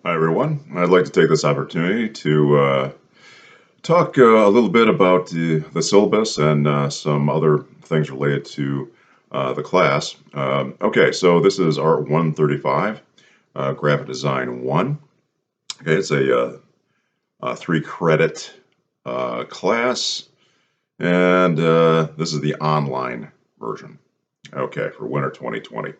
Hi, everyone. I'd like to take this opportunity to talk a little bit about the syllabus and some other things related to the class. Okay, so this is Art 135, Graphic Design 1. Okay, it's a 3-credit class, and this is the online version. Okay, for winter 2020.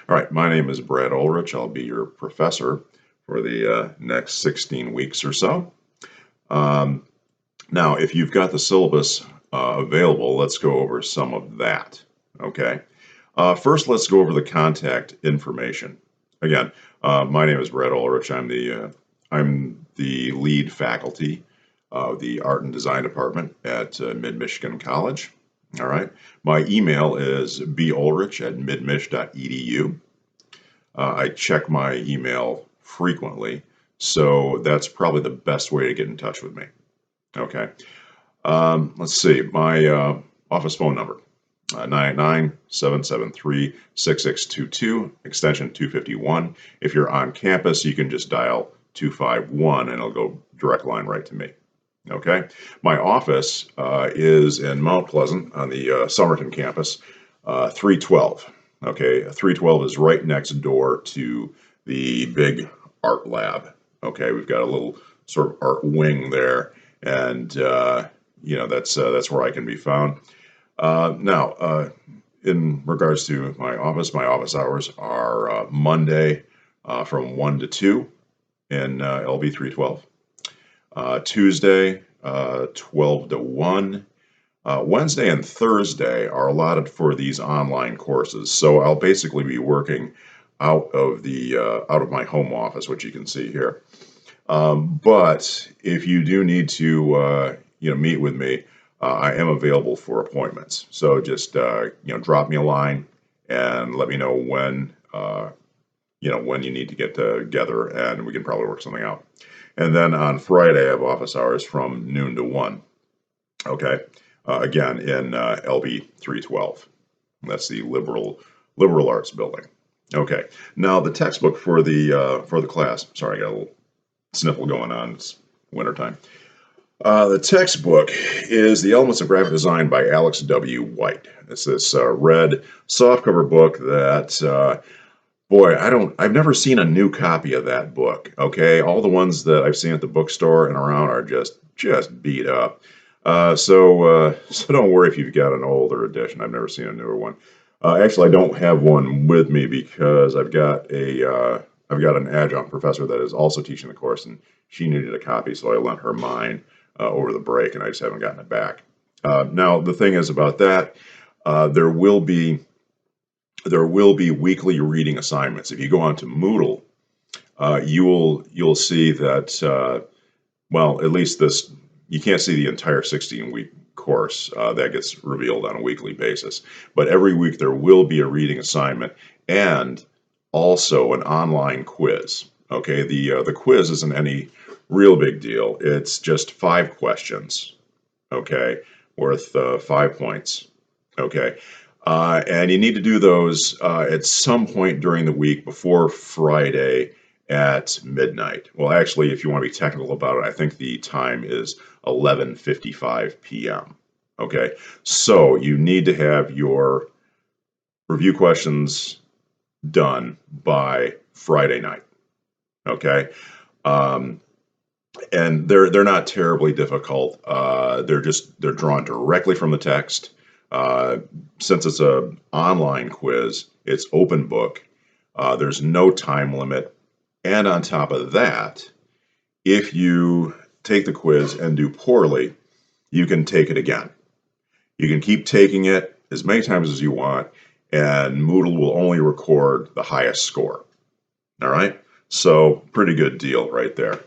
All right, my name is Brad Ulrich. I'll be your professor for the next 16 weeks or so. Now, if you've got the syllabus available, let's go over some of that. Okay. First, let's go over the contact information. Again, my name is Brad Ulrich. I'm the lead faculty of the Art and Design Department at Mid-Michigan College. All right. My email is bulrich@midmich.edu. I check my email frequently, so that's probably the best way to get in touch with me. Okay. Let's see, my office phone number, 989-773-6622, extension 251. If you're on campus, you can just dial 251 and it'll go direct line right to me. Okay. My office is in Mount Pleasant on the Somerton campus, 312. Okay, 312 is right next door to the big art lab. Okay, we've got a little sort of art wing there, and that's where I can be found. Now, in regards to my office hours are Monday from 1 to 2 in LB 312. Tuesday 12 to 1. Wednesday and Thursday are allotted for these online courses, so I'll basically be working out of my home office, which you can see here. But if you do need to meet with me, I am available for appointments. So just drop me a line and let me know when when you need to get together, and we can probably work something out. And then on Friday, I have office hours from noon to 1. Okay. Again, in LB 312. That's the liberal arts building. Okay. Now the textbook for the class. Sorry, I got a little sniffle going on. It's wintertime. The textbook is The Elements of Graphic Design by Alex W. White. It's this red softcover book that boy, I've never seen a new copy of that book. Okay, all the ones that I've seen at the bookstore and around are just beat up. So don't worry if you've got an older edition. I've never seen a newer one. Actually, I don't have one with me because I've got an adjunct professor that is also teaching the course, and she needed a copy, so I lent her mine over the break, and I just haven't gotten it back. Now, the thing is about that, there will be weekly reading assignments. If you go onto Moodle, you'll see that well, at least this. You can't see the entire 16-week course. That gets revealed on a weekly basis. But every week there will be a reading assignment and also an online quiz. Okay, the quiz isn't any real big deal. It's just 5 questions, okay, worth 5 points. Okay, and you need to do those at some point during the week before Friday at midnight. Well, actually, if you want to be technical about it, I think the time is 11:55 p.m. Okay, so you need to have your review questions done by Friday night. Okay, and they're not terribly difficult. They're drawn directly from the text. Since it's an online quiz, it's open book. There's no time limit. And on top of that, if you take the quiz and do poorly, you can take it again. You can keep taking it as many times as you want, and Moodle will only record the highest score. All right? So pretty good deal right there.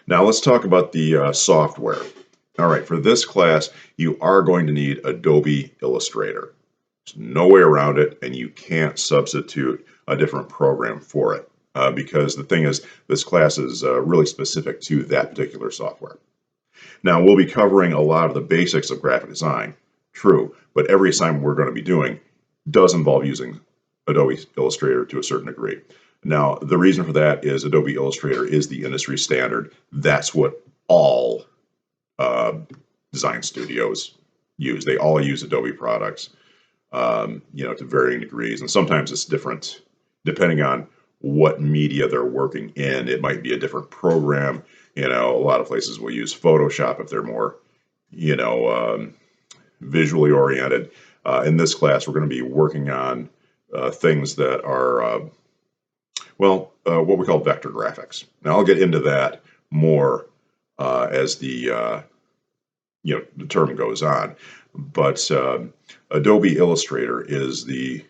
Now let's talk about the software. All right, for this class, you are going to need Adobe Illustrator. There's no way around it, and you can't substitute a different program for it. Because the thing is, this class is really specific to that particular software. Now, we'll be covering a lot of the basics of graphic design, true, but every assignment we're going to be doing does involve using Adobe Illustrator to a certain degree. Now, the reason for that is Adobe Illustrator is the industry standard. That's what all uh, design studios use. They all use Adobe products, to varying degrees. And sometimes it's different depending on what media they're working in. It might be a different program. A lot of places will use Photoshop if they're more, visually oriented. In this class, we're going to be working on things that are, what we call vector graphics. Now, I'll get into that more as the term goes on. But Adobe Illustrator is the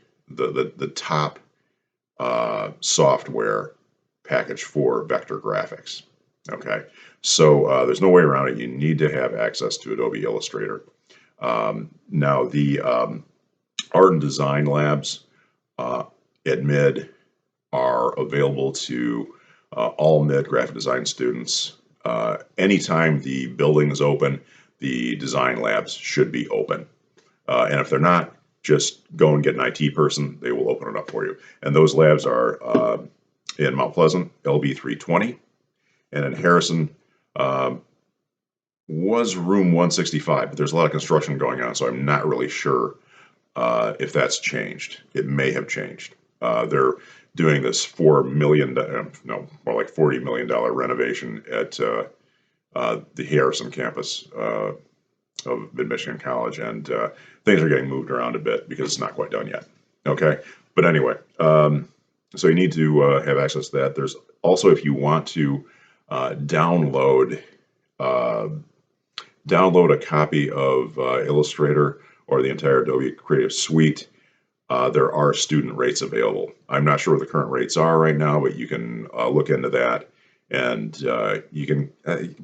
top software package for vector graphics. Okay, so there's no way around it. You need to have access to Adobe Illustrator. Now, the art and design labs at MID are available to all MID graphic design students. Anytime the building is open, the design labs should be open. And if they're not, just go and get an IT person. They will open it up for you. And those labs are in Mount Pleasant, LB 320, and in Harrison was room 165, but there's a lot of construction going on, so I'm not really sure if that's changed. It may have changed. They're doing this $4 million, no, more like $40 million renovation at the Harrison campus of Mid-Michigan College, and things are getting moved around a bit because it's not quite done yet. Okay, but anyway, so you need to have access to that. There's also, if you want to download a copy of Illustrator or the entire Adobe Creative Suite, there are student rates available. I'm not sure what the current rates are right now, but you can look into that, and you can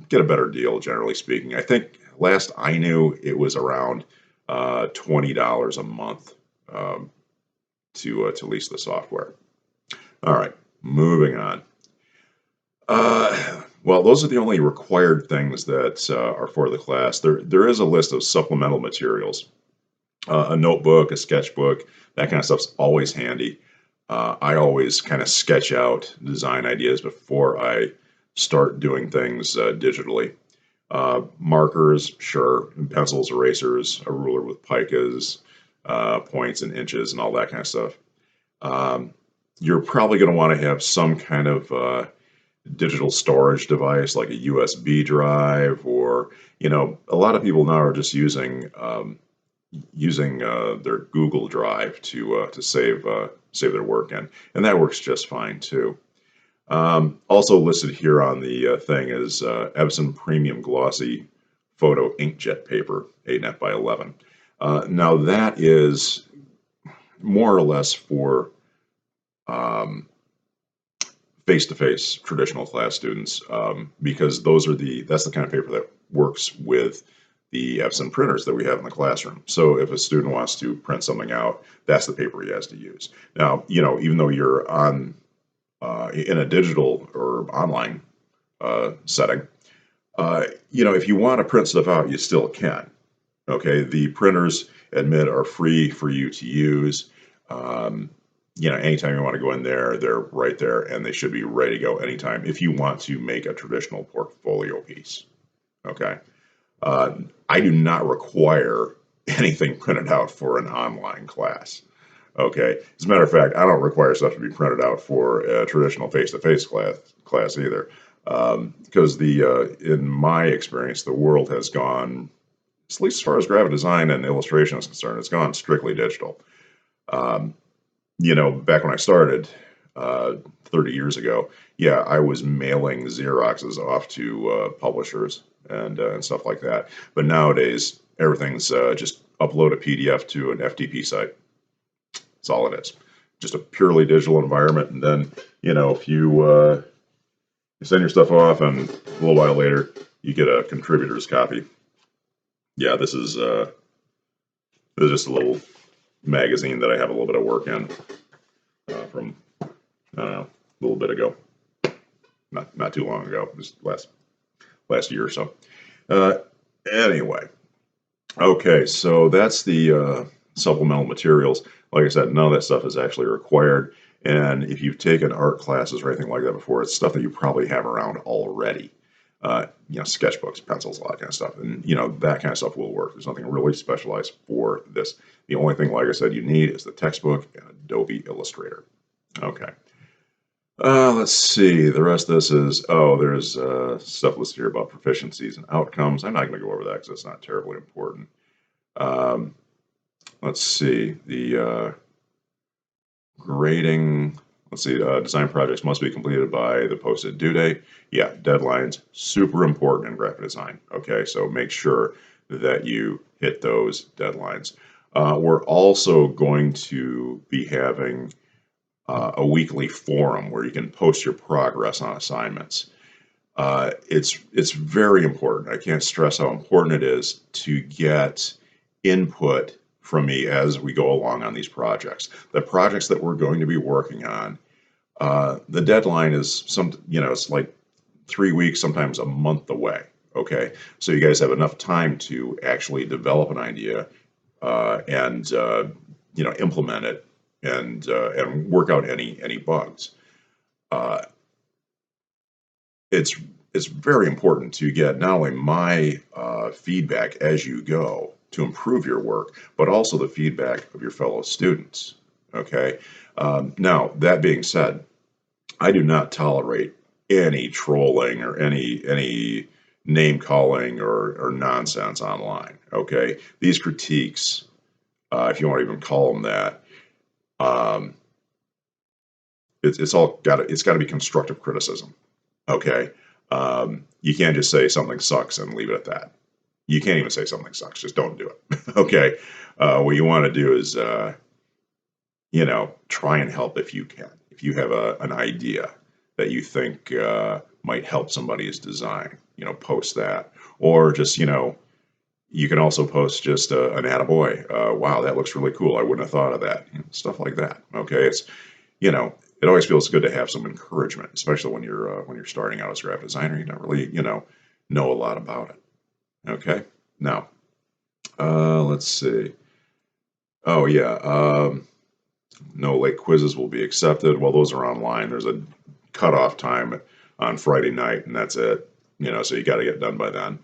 get a better deal, generally speaking. I think last I knew it was around $20 a month to lease the software. All right, moving on. Well, those are the only required things that are for the class. There is a list of supplemental materials. A notebook, a sketchbook, that kind of stuff's always handy. I always kind of sketch out design ideas before I start doing things digitally. Markers, sure, pencils, erasers, a ruler with picas, points and inches, and all that kind of stuff. You're probably going to want to have some kind of digital storage device like a USB drive, or a lot of people now are just using their Google Drive to save their work in, and that works just fine too. Also listed here on the thing is Epson Premium Glossy Photo Inkjet paper, 8.5 by 11. Now that is more or less for face-to-face traditional class students, because that's the kind of paper that works with the Epson printers that we have in the classroom. So if a student wants to print something out, that's the paper he has to use. Now, even though you're on in a digital or online setting, if you want to print stuff out, you still can. Okay, the printers at MID are free for you to use. Anytime you want to go in there, they're right there, and they should be ready to go anytime if you want to make a traditional portfolio piece. Okay, I do not require anything printed out for an online class. Okay, as a matter of fact, I don't require stuff to be printed out for a traditional face-to-face class either, because in my experience, the world has gone, at least as far as graphic design and illustration is concerned, it's gone strictly digital. Back when I started 30 years ago, yeah, I was mailing Xeroxes off to publishers and stuff like that. But nowadays, everything's just upload a PDF to an FTP site. That's all it is. Just a purely digital environment. And then, if you send your stuff off, and a little while later, you get a contributor's copy. Yeah, this is just a little magazine that I have a little bit of work in from, I don't know, a little bit ago. Not too long ago, just last year or so. Anyway, okay, so that's the supplemental materials. Like I said, none of that stuff is actually required. And if you've taken art classes or anything like that before, it's stuff that you probably have around already. Sketchbooks, pencils, all that kind of stuff. And, that kind of stuff will work. There's nothing really specialized for this. The only thing, like I said, you need is the textbook and Adobe Illustrator. Okay. Let's see. The rest of this is, there's stuff listed here about proficiencies and outcomes. I'm not going to go over that because it's not terribly important. Let's see. The grading. Let's see. Design projects must be completed by the posted due date. Yeah, deadlines, super important in graphic design. Okay, so make sure that you hit those deadlines. We're also going to be having a weekly forum where you can post your progress on assignments. It's very important. I can't stress how important it is to get input from me as we go along on these projects. The projects that we're going to be working on, the deadline is it's like 3 weeks, sometimes a month away. Okay, so you guys have enough time to actually develop an idea and implement it and work out any bugs. It's very important to get not only my feedback as you go to improve your work, but also the feedback of your fellow students. Okay. Now that being said, I do not tolerate any trolling or any name calling or nonsense online. Okay, these critiques, if you want to even call them that, it's got to be constructive criticism. Okay, you can't just say something sucks and leave it at that. You can't even say something sucks. Just don't do it. Okay, what you want to do is try and help if you can. If you have an idea that you think might help somebody's design, post that, or just you can also post just an attaboy. Wow, that looks really cool. I wouldn't have thought of that. Stuff like that. Okay, it's it always feels good to have some encouragement, especially when you're starting out as a graphic designer. You don't really know a lot about it. Okay, now let's see. Oh yeah, no late quizzes will be accepted. Well, those are online. There's a cutoff time on Friday night, and that's it. So you got to get done by then.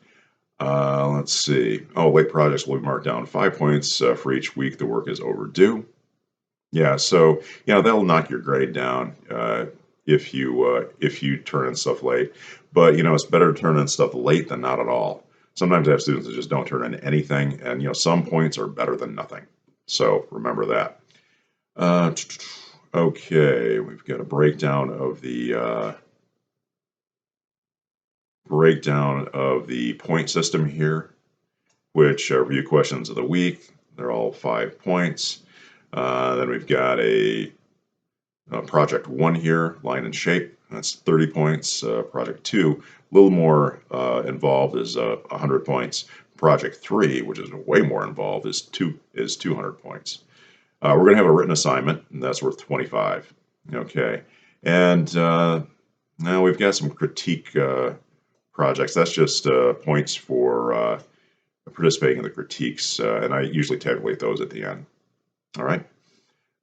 Let's see. Oh, late projects will be marked down 5 points for each week the work is overdue. Yeah, so that'll knock your grade down if you turn in stuff late. But it's better to turn in stuff late than not at all. Sometimes I have students that just don't turn in anything, and some points are better than nothing. So remember that. Okay, we've got a breakdown of the point system here, which review questions of the week. They're all 5 points. Then we've got a project 1 here, line and shape. That's 30 points. Project 2, a little more involved, is 100 points. Project 3, which is way more involved, is 200 points. We're going to have a written assignment, and that's worth 25. Okay, and now we've got some critique projects. That's just points for participating in the critiques, and I usually tabulate those at the end. All right.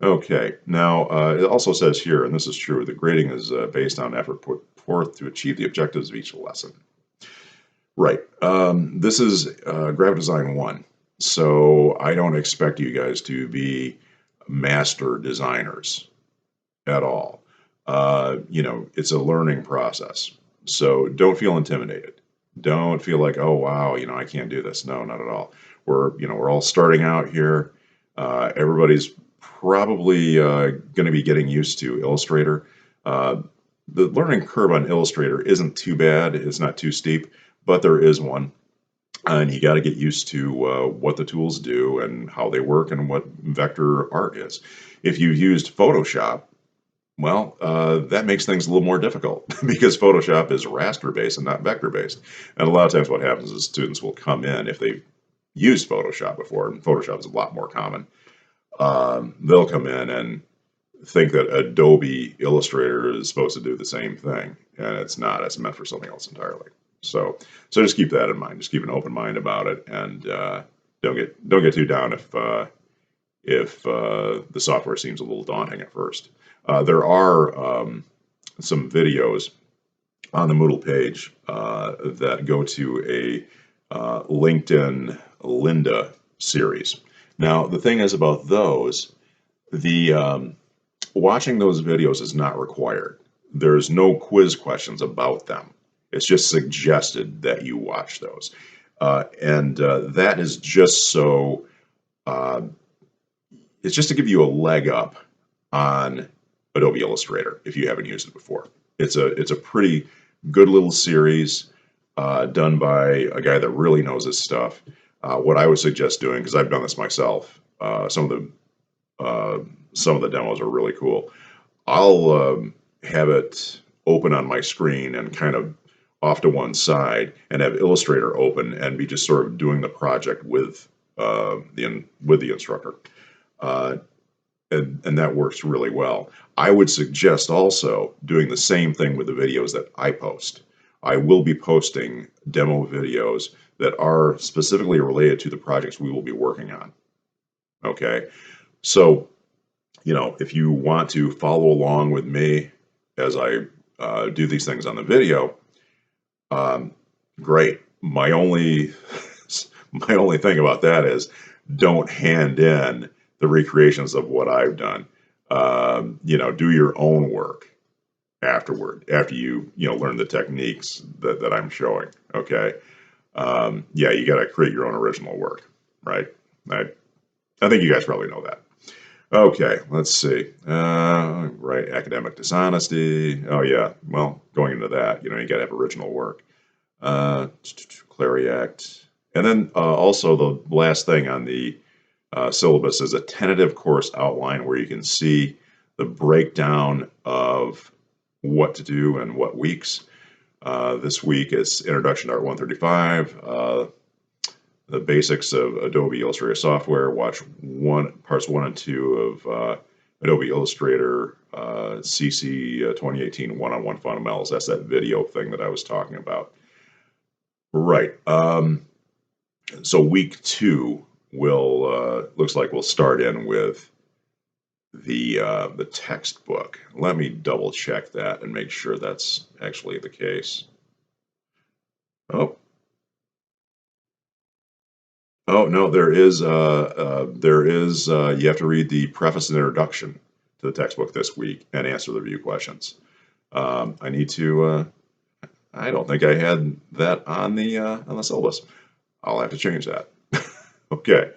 Okay. Now, it also says here, and this is true, the grading is based on effort put forth to achieve the objectives of each lesson. Right. This is Graphic Design 1. So I don't expect you guys to be master designers at all. It's a learning process. So don't feel intimidated. Don't feel like, oh, wow, I can't do this. No, not at all. We're all starting out here. Everybody's probably going to be getting used to Illustrator. The learning curve on Illustrator isn't too bad. It's not too steep, but there is one. And you got to get used to what the tools do and how they work and what vector art is. If you've used Photoshop, well, that makes things a little more difficult because Photoshop is raster-based and not vector-based. And a lot of times what happens is students will come in, if they've used Photoshop before, and Photoshop is a lot more common, they'll come in and think that Adobe Illustrator is supposed to do the same thing, and it's not. It's meant for something else entirely. So just keep that in mind. Just keep an open mind about it, and don't get too down if the software seems a little daunting at first. There are some videos on the Moodle page that go to a LinkedIn Linda series. Now, the thing is about those, the watching those videos is not required. There's no quiz questions about them. It's just suggested that you watch those. And that is just so, uh, it's just to give you a leg up on Adobe Illustrator if you haven't used it before. It's a pretty good little series done by a guy that really knows his stuff. What I would suggest doing, because I've done this myself, some of the demos are really cool. I'll have it open on my screen and kind of off to one side, and have Illustrator open and be just sort of doing the project with the instructor. And that works really well. I would suggest also doing the same thing with the videos that I post. I will be posting demo videos that are specifically related to the projects we will be working on. Okay, so if you want to follow along with me as I do these things on the video, great. My only thing about that is don't hand in the recreations of what I've done. Do your own work afterward, after you learn the techniques that I'm showing. Okay. Yeah, you got to create your own original work, right? I think you guys probably know that. Okay, let's see. Right, academic dishonesty. Oh yeah, well, going into that, you got to have original work. Clary Act. And then also the last thing on the syllabus is a tentative course outline where you can see the breakdown of what to do and what weeks. This week is Introduction to Art 135, the basics of Adobe Illustrator software. Watch parts 1 and 2 of Adobe Illustrator CC 2018 one-on-one fundamentals. That's that video thing that I was talking about. Right. So week 2 will looks like we'll start in with the textbook. Let me double check that and make sure that's actually the case. Oh no, there is you have to read the preface and introduction to the textbook this week and answer the review questions. I need to. I don't think I had that on the syllabus. I'll have to change that. Okay.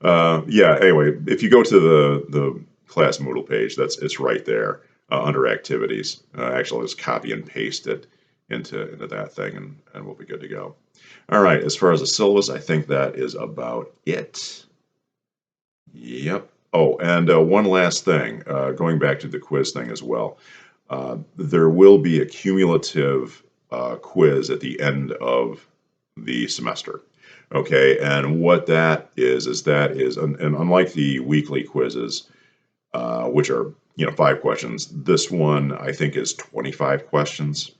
Yeah. Anyway, if you go to the class Moodle page, it's right there under activities. Actually, just copy and paste it into that thing, and we'll be good to go. All right. As far as the syllabus, I think that is about it. Yep. Oh, and one last thing, going back to the quiz thing as well. There will be a cumulative quiz at the end of the semester. Okay, and what that is and unlike the weekly quizzes, which are 5 questions, this one I think is 25 questions.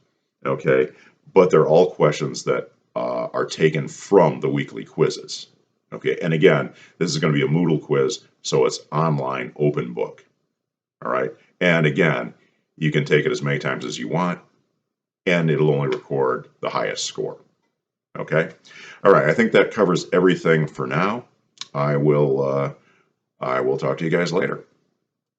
Okay, but they're all questions that are taken from the weekly quizzes. Okay, and again, this is going to be a Moodle quiz, so it's online, open book. All right, and again, you can take it as many times as you want, and it'll only record the highest score. Okay, all right. I think that covers everything for now. I will talk to you guys later.